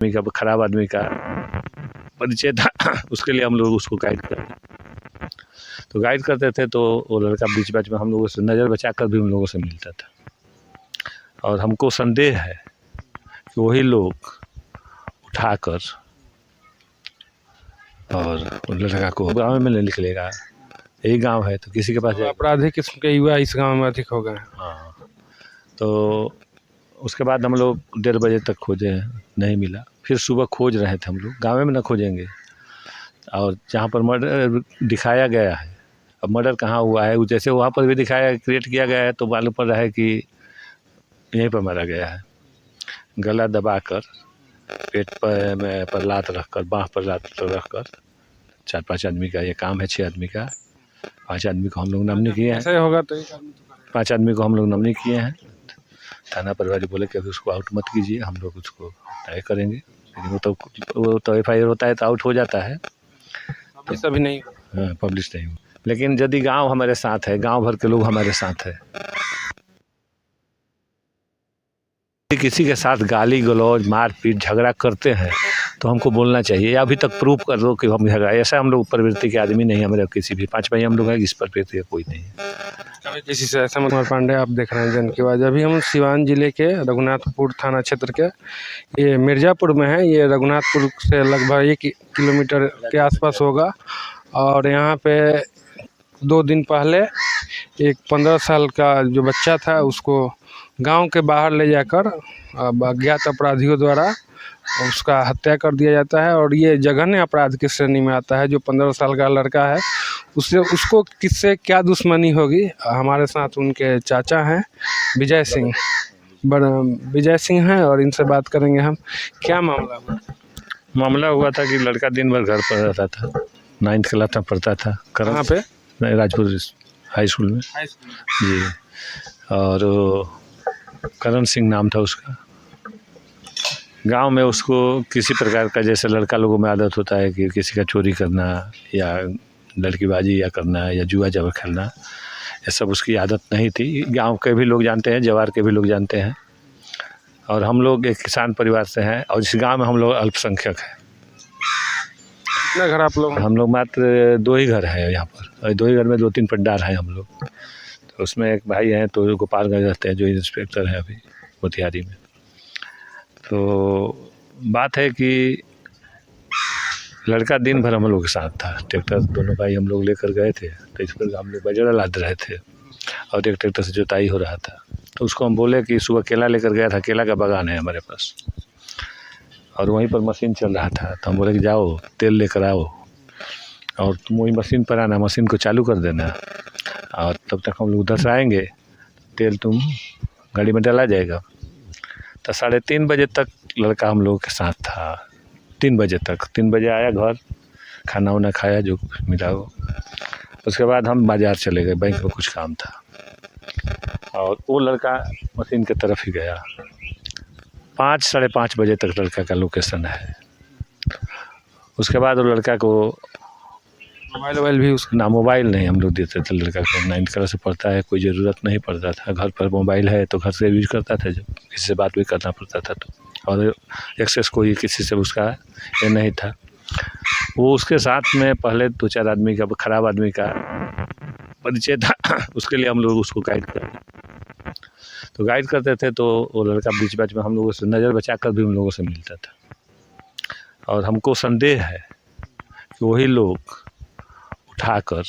आदमी का, खराब आदमी का परिचय था उसके लिए हम लोग उसको गाइड करते, तो गाइड करते थे। तो वो लड़का बीच बीच में हम लोगों से नज़र बचा कर भी उन लोगों से मिलता था, और हमको संदेह है कि वही लोग उठाकर और उन लड़का को गाँव में नहीं निकलेगा, यही गांव है तो किसी के पास आपराधिक किस्म के युवा इस गांव में अधिक हो गए। हाँ, तो उसके बाद हम लोग 1:30 बजे तक खोजे, नहीं मिला। फिर सुबह खोज रहे थे हम लोग, गाँव में ना खोजेंगे, और जहाँ पर मर्डर दिखाया गया है, अब मर्डर कहाँ हुआ है जैसे वहाँ पर भी दिखाया, क्रिएट किया गया है, तो मालूम पड़ रहा है कि यहीं पर मारा गया है, गला दबाकर, पेट पर लात रखकर, बाँह पर लात रखकर। 4-5 आदमी का ये काम है, 6 आदमी का, 5 आदमी को हम लोग नमनी किए हैं। ऐसा होगा तो 5 आदमी को हम लोग नमनी किए हैं। थाना प्रभारी बोले कि अभी उसको आउट मत कीजिए, हम लोग उसको तय करेंगे, लेकिन वो तो FIR होता है तो आउट हो जाता है, पब्लिश अभी नहीं। हाँ, पब्लिश नहीं। लेकिन यदि गांव हमारे साथ है, गांव भर के लोग हमारे साथ है, किसी के साथ गाली गलौज मारपीट झगड़ा करते हैं तो हमको बोलना चाहिए, अभी तक प्रूफ कर दो कि हम झगड़ा, ऐसा हम लोग प्रवृत्ति के आदमी नहीं, हमारे किसी भी 5 भाई हम लोग हैं, इस प्रवृत्ति का कोई नहीं है। किसी से ऐसा कुमार पांडे आप देख रहे हैं जन की आवाज़। अभी हम सिवान जिले के रघुनाथपुर थाना क्षेत्र के, ये मिर्ज़ापुर में है, ये रघुनाथपुर से लगभग 1 किलोमीटर के आसपास होगा। और यहाँ पे 2 दिन पहले एक 15 साल का जो बच्चा था उसको गांव के बाहर ले जाकर अज्ञात अपराधियों द्वारा उसका हत्या कर दिया जाता है। और ये जघन्य अपराध की श्रेणी में आता है। जो 15 साल का लड़का है उसको किससे क्या दुश्मनी होगी। हमारे साथ उनके चाचा हैं विजय सिंह हैं, और इनसे बात करेंगे हम। क्या मामला हुआ था कि लड़का दिन भर घर पर रहता था, 9th क्लास में पढ़ता था। कहाँ पे? राजपुर हाई स्कूल में जी। और करण सिंह नाम था उसका। गांव में उसको किसी प्रकार का, जैसे लड़का लोगों में आदत होता है कि किसी का चोरी करना या लड़कीबाजी या करना या जुआ जबर खेलना, ये सब उसकी आदत नहीं थी। गांव के भी लोग जानते हैं, जवार के भी लोग जानते हैं। और हम लोग एक किसान परिवार से हैं, और इस गांव में हम लोग अल्पसंख्यक हैं। कितना घर आप लोग? हम लोग मात्र 2 ही घर हैं यहाँ पर, और 2 ही घर में 2-3 पट्टार हैं हम लोग। तो उसमें एक भाई हैं तो गोपालगंज रहते हैं, जो इंस्पेक्टर हैं अभी मोतिहारी में। तो बात है कि लड़का दिन भर हम लोग के साथ था। ट्रैक्टर दोनों भाई हम लोग लेकर गए थे, तो इस पर हम लोग बजरा लाद रहे थे, और एक ट्रैक्टर से जुताई हो रहा था। तो उसको हम बोले कि सुबह केला लेकर गया था, केला का बागान है हमारे पास, और वहीं पर मशीन चल रहा था। तो हम बोले कि जाओ तेल लेकर आओ, और तुम वही मशीन पर आना, मशीन को चालू कर देना, और तब तक हम लोग उधर से आएंगे, तेल तुम गाड़ी में डाला जाएगा। तो 3:30 बजे तक लड़का हम लोगों के साथ था, 3 बजे तक। 3 बजे आया घर, खाना वाना खाया जो मिला वो। उसके बाद हम बाज़ार चले गए, बैंक में कुछ काम था, और वो लड़का मशीन की तरफ ही गया। 5-5:30 बजे तक लड़का का लोकेशन है। उसके बाद वो लड़का को मोबाइल भी उसका ना, मोबाइल नहीं हम लोग देते थे लड़का को। 9th क्लास से पढ़ता है, कोई ज़रूरत नहीं पड़ता था। घर पर मोबाइल है तो घर से यूज करता था, जब किसी से बात भी करना पड़ता था तो। और एक्सेस कोई किसी से उसका ये नहीं था। वो उसके साथ में पहले 2-4 आदमी का, खराब आदमी का परिचय था, उसके लिए हम लोग उसको गाइड करते, तो गाइड करते थे। तो वो लड़का बीच बीच में हम लोगों से नज़र बचा कर भी उन लोगों से मिलता था, और हमको संदेह है कि वही लोग उठाकर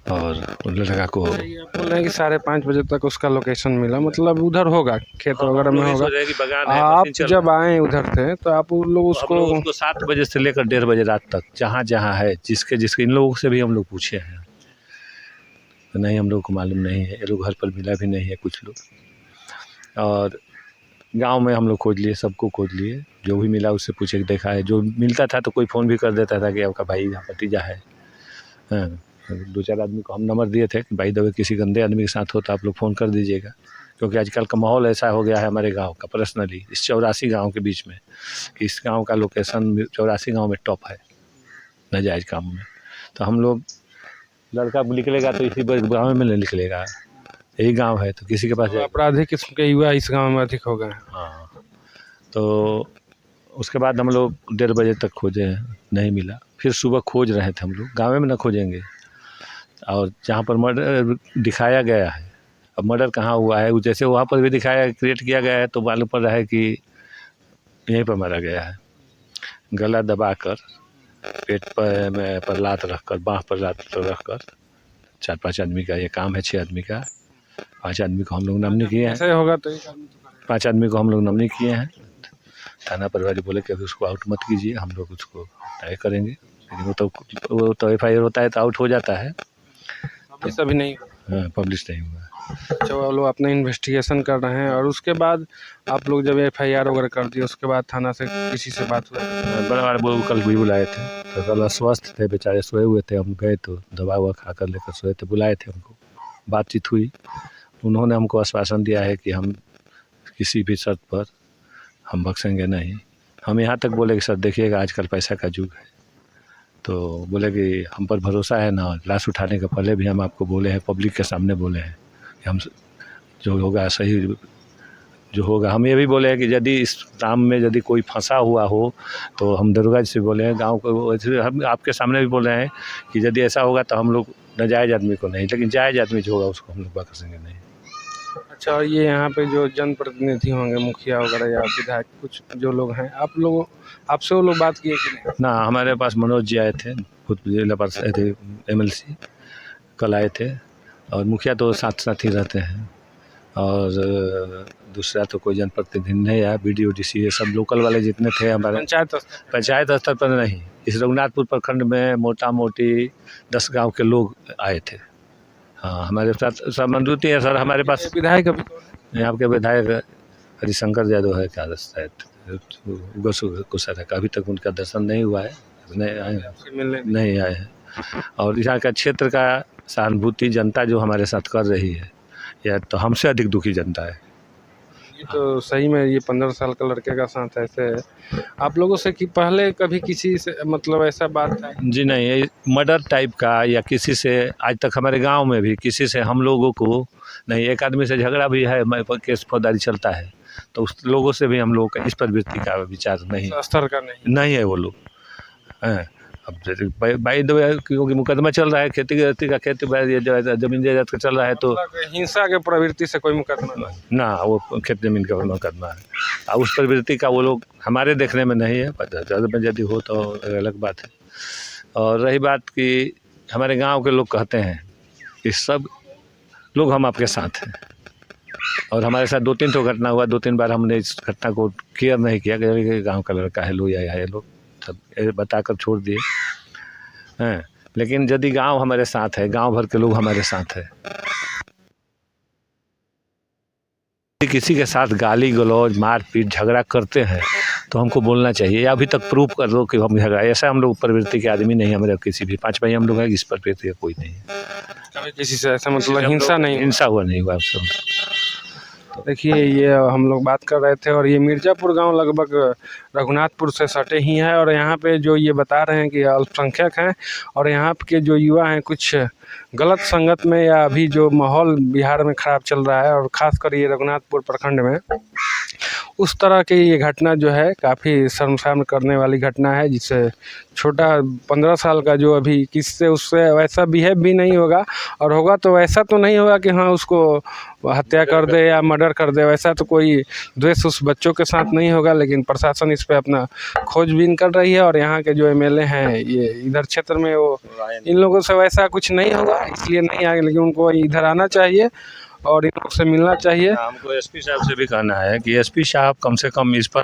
और लड़का को, बोल रहे हैं कि 5:30 बजे तक उसका लोकेशन मिला, मतलब उधर होगा, खेत वगैरह में होगा। आप जब आए उधर थे तो आप लोग उसको 7 बजे से लेकर 1:30 बजे रात तक जहाँ जहाँ है, जिसके इन लोगों से भी हम लोग पूछे हैं, तो नहीं, हम लोग को मालूम नहीं है। ये लोग घर पर मिला भी नहीं है कुछ लोग, और गांव में हम लोग खोज लिए, सबको खोज लिए, जो भी मिला उससे पूछे कि देखा है। जो मिलता था तो कोई फ़ोन भी कर देता था कि आपका भाई यहाँ भतीजा है। हाँ, 2-4 आदमी को हम नंबर दिए थे कि भाई दबे किसी गंदे आदमी के साथ हो तो आप लोग फ़ोन कर दीजिएगा, क्योंकि आजकल का माहौल ऐसा हो गया है हमारे गांव का, पर्सनली इस 84 गांव के बीच में, कि इस गांव का लोकेशन 84 गांव में टॉप है नाजायज़ काम में। तो हम लोग, लड़का निकलेगा तो इसी गाँव में नहीं निकलेगा, यही गांव है तो किसी के पास आपराधिक किस्म के युवा इस गांव में अधिक हो गए। हाँ, तो उसके बाद हम लोग 1:30 बजे तक खोजे हैं, नहीं मिला। फिर सुबह खोज रहे थे हम लोग, गाँव में ना खोजेंगे। और जहाँ पर मर्डर दिखाया गया है, अब मर्डर कहाँ हुआ है, जैसे वहाँ पर भी दिखाया क्रिएट किया गया है, तो मालूम पड़ रहा है कि यहीं पर मारा गया है, गला दबाकर, पेट पर लात रखकर, बाँह पर लात रखकर। 4-5 आदमी का ये काम है, 6 आदमी का। 5 आदमी को हम लोग नमनी किए हैं। ऐसे होगा तो 5 आदमी को हम लोग नमनी किए हैं। थाना प्रभारी बोले कि अभी उसको आउट मत कीजिए, हम लोग उसको तय करेंगे। लेकिन वो तो FIR होता है तो आउट हो जाता है, पब्लिश अभी नहीं। हाँ, पब्लिश नहीं हुआ। अच्छा, वो लोग अपना इन्वेस्टिगेशन कर रहे हैं। और उसके बाद आप लोग जब FIR वगैरह कर दिए, उसके बाद थाना से किसी से बात हुआ? बड़ा वो कल भी बुलाए थे, तो कल अस्वस्थ थे बेचारे, सोए हुए थे। हम गए तो दवा ववा खा कर लेकर सोए थे, बुलाए थे हमको, बातचीत हुई। उन्होंने हमको आश्वासन दिया है कि हम किसी भी शर्त पर हम बख्शेंगे नहीं। हम यहाँ तक बोले कि सर देखिएगा आजकल पैसा का युग है, तो बोले कि हम पर भरोसा है ना। लाश उठाने के पहले भी हम आपको बोले हैं, पब्लिक के सामने बोले हैं कि हम जो होगा सही जो होगा। हम ये भी बोले हैं कि यदि इस काम में यदि कोई फंसा हुआ हो तो हम दरोगा जी से बोले हैं, गांव को हम आपके सामने भी बोले हैं कि यदि ऐसा होगा तो हम लोग नाजायज़ आदमी को नहीं, लेकिन जायज़ आदमी जो होगा उसको हम लोग बख्शेंगे नहीं। अच्छा, और ये यहाँ पे जो जनप्रतिनिधि होंगे, मुखिया वगैरह या विधायक, कुछ जो लोग हैं, आपसे वो लोग बात किए कि नहीं? ना, हमारे पास मनोज जी आए थे, खुद जिला परिषद MLC कल आए थे। और मुखिया तो साथ साथ ही रहते हैं। और दूसरा तो कोई जनप्रतिनिधि नहीं आया। BDO DC ये सब लोकल वाले जितने थे हमारे पंचायत स्तर पर नहीं, इस रघुनाथपुर प्रखंड में मोटा मोटी 10 गांव के लोग आए थे। हाँ, हमारे साथ समन्वय है सर। हमारे पास विधायक अभी यहाँ के विधायक हरिशंकर यादव है, क्या शायद अभी तक उनका दर्शन नहीं हुआ है, नहीं आए हैं। और यहाँ का क्षेत्र का सहानुभूति जनता जो हमारे साथ कर रही है, यह तो हमसे अधिक दुखी जनता है। ये तो सही में, ये 15 साल का लड़के का साथ ऐसे आप लोगों से कि पहले कभी किसी से मतलब ऐसा बात था? जी नहीं, ये मर्डर टाइप का या किसी से आज तक हमारे गांव में भी किसी से हम लोगों को नहीं। एक आदमी से झगड़ा भी है, केस फौजदारी चलता है, तो उस लोगों से भी हम लोग का इस प्रवृत्ति का विचार नहीं, स्तर का नहीं है वो लोग हैं। अब जैसे बाई दो, क्योंकि मुकदमा चल रहा है खेती जमीन जायदाद का चल रहा है, तो हिंसा के प्रवृत्ति से कोई मुकदमा ना, वो खेत जमीन का मुकदमा है। अब उस प्रवृत्ति का वो लोग हमारे देखने में नहीं है, यदि हो तो अलग बात है। और रही बात कि हमारे गांव के लोग कहते हैं कि सब लोग हम आपके साथ हैं। और हमारे साथ 2-3 तो घटना हुआ, 2-3 बार हमने इस घटना को केयर नहीं किया कि गाँव का लड़का है, लो या ये लोग सब बताकर छोड़ दिए हैं। लेकिन यदि गांव हमारे साथ है, गांव भर के लोग हमारे साथ है, किसी के साथ गाली गलौज मारपीट झगड़ा करते हैं तो हमको बोलना चाहिए, या अभी तक प्रूफ कर दो कि हम झगड़ा। ऐसा हम लोग प्रवृत्ति के आदमी नहीं, हमारे किसी भी 5 भाई हम लोग हैं, इस प्रवृत्ति का कोई नहीं है। किसी से ऐसा मतलब हिंसा हुआ नहीं हुआ। देखिए, ये हम लोग बात कर रहे थे, और ये मिर्ज़ापुर गांव लगभग रघुनाथपुर से सटे ही है। और यहाँ पे जो ये बता रहे हैं कि अल्पसंख्यक हैं, और यहाँ के जो युवा हैं कुछ गलत संगत में, या अभी जो माहौल बिहार में ख़राब चल रहा है, और ख़ासकर ये रघुनाथपुर प्रखंड में उस तरह की ये घटना जो है काफ़ी शर्मसार करने वाली घटना है, जिससे छोटा 15 साल का जो अभी किससे उससे वैसा बिहेव भी नहीं होगा, और होगा तो ऐसा तो नहीं होगा कि हाँ उसको हत्या कर दे या मर्डर कर दे, वैसा तो कोई द्वेष उस बच्चों के साथ नहीं होगा। लेकिन प्रशासन इस पे अपना खोजबीन कर रही है, और यहाँ के जो MLA हैं ये इधर क्षेत्र में, वो इन लोगों से वैसा कुछ नहीं होगा, इसलिए नहीं आएंगे। लेकिन उनको इधर आना चाहिए और इन लोग से मिलना चाहिए। हमको SP साहब से भी कहना है कि SP साहब कम से कम इस पर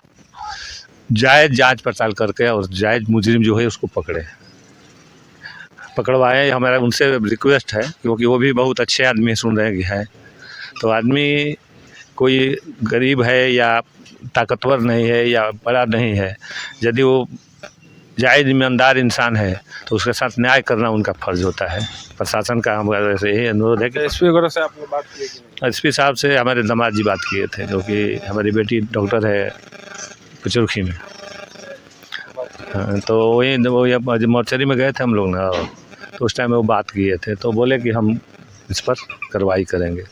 जायज़ जांच पड़ताल करके और जायज़ मुजरिम जो है उसको पकड़वाएं। हमारा उनसे रिक्वेस्ट है, क्योंकि वो भी बहुत अच्छे आदमी सुन रहे हैं। तो आदमी कोई गरीब है या ताकतवर नहीं है या बड़ा नहीं है, यदि वो जायज़ ईमानदार इंसान है तो उसके साथ न्याय करना उनका फ़र्ज़ होता है। प्रशासन का हमारा से यही अनुरोध है कि SP वगैरह से आपने बात की कि SP साहब से हमारे दामाद जी बात किए थे, जो कि हमारी बेटी डॉक्टर है पचरुखी में। हाँ, तो वही मोर्चरी में गए थे हम लोग ना, तो उस टाइम वो बात किए थे, तो बोले कि हम इस पर कार्रवाई करेंगे।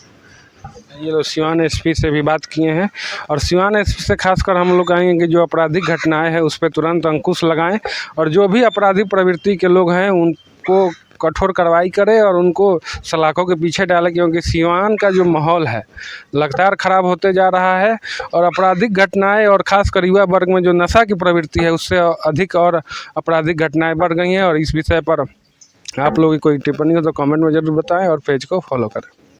ये लोग सिवान एसपी से भी बात किए हैं और सिवान एसपी से खासकर हम लोग कहेंगे कि जो आपराधिक घटनाएं हैं उस पर तुरंत अंकुश लगाएं और जो भी आपराधिक प्रवृत्ति के लोग हैं उनको कठोर कार्रवाई करें और उनको सलाखों के पीछे डालें, क्योंकि सिवान का जो माहौल है लगातार ख़राब होते जा रहा है और आपराधिक घटनाएं और ख़ासकर युवा वर्ग में जो नशा की प्रवृत्ति है उससे अधिक और आपराधिक घटनाएं बढ़ गई हैं। और इस विषय पर आप लोगों की कोई टिप्पणी हो तो कमेंट में ज़रूर बताएं और पेज को फॉलो करें।